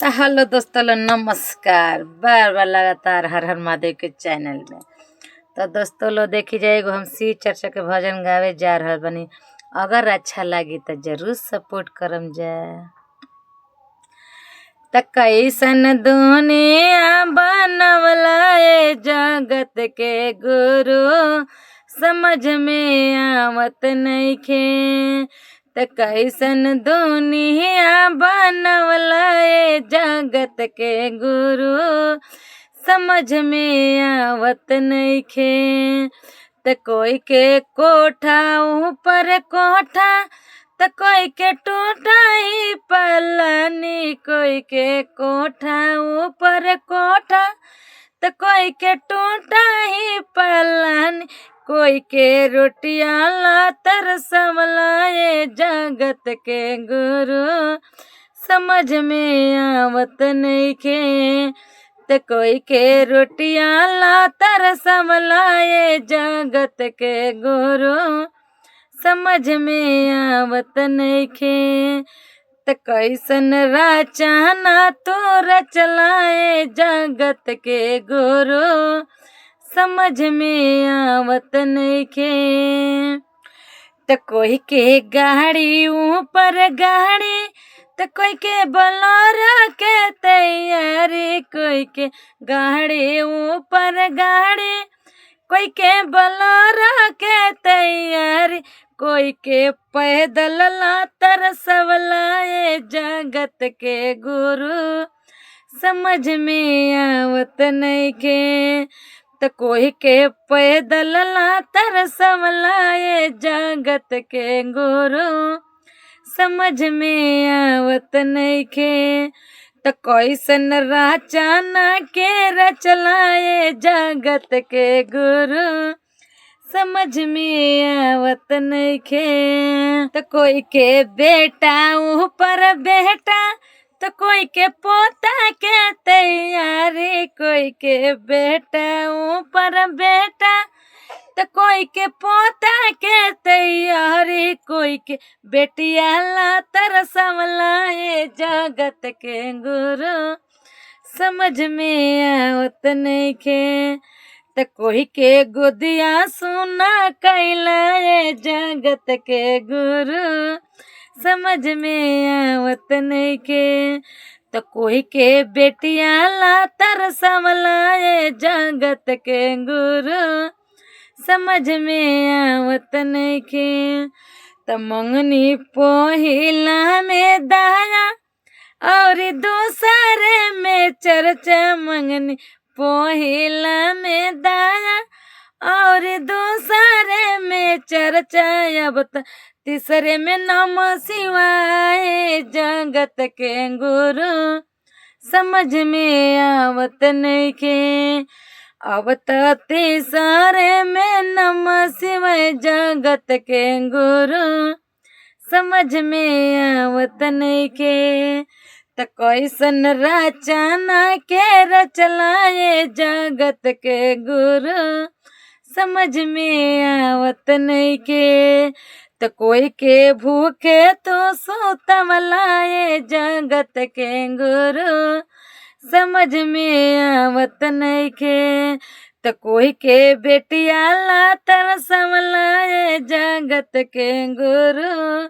तो हेलो दोस्तों लोग, नमस्कार। बार बार लगातार हर हर महादेव के चैनल में। तो दोस्तों लोग देखी जाएगो, हम शिव चर्चा के भजन गावे जा रहल बनी। अगर अच्छा लगी तो जरूर सपोर्ट करम जा। त कैसन दुनिया बनवला ए जगत के गुरु, समझ में आवत नइखे। त कैसन दुनिया बनवला ए जगत के गुरु, समझ में आवत नइखे। त कोई के कोठा ऊपर कोठा, त कोई के टूटा ही पलानी। कोई के कोठा ऊपर कोठा, त कोई के टूटा ही पलानी। कोई के रोटियां ला तरसवला ए जगत के गुरु, समझ में आवत नइखे। त कोई के रोटियां ला तरसवला ए जगत के गुरु, समझ में आवत नइखे। त कैसन रचना तो रचला ए जगत के गुरु, समझ में आवत नइखे। त कोई के गाड़ी ऊपर गाड़ी, त कोई के बोलेरो के तैयारी। कोई के गाड़ी ऊपर गाड़ी, कोई के बोलेरो के तैयारी। कोई के पैदल ला तरसवला ए जगत के गुरु, समझ में आवत नइखे। त कोई के पैदल ला तरसवला ए जगत के गुरु, समझ में आवत नइखे। त कैसन रचना के रचला ए जगत के गुरु, समझ में आवत नइखे। त कोई के बेटा ऊपर बेटा, त कोई के पोता के तैयारी। कोई के बेटा ऊपर बेटा, त कोई के पोता के तैयारी। कोई के बेटिया ला तरसवला ए जगत के गुरु, समझ में आवत नइखे। त कोई के गोदिया सुना कैला ए जगत के गुरु, समझ में आवत नइखे। त कोई के बेटिया ला तरसवला ए जगत के गुरु, समझ में आवत नइखे। त मंगनी पहिला में दाया, और दूसरे में चर्चा। मंगनी पहिला में दाया, और दूसरे में चर्चा। अब त तीसरे में नमः शिवाय जगत के गुरु, समझ में आवत नइखे। अब त तीसरे में नमः शिवाय जगत के गुरु, समझ में आवत नइखे। त कैसन रचना के रचला ए जगत के गुरु, समझ में आवत नइखे। त कोई के भूखे तो सुतवला ए जगत के गुरु, समझ में आवत नइखे। त कोई के बेटिया ला तरसवला ए जगत के गुरु,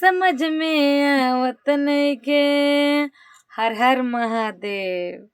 समझ में आवत नइखे। हर हर महादेव।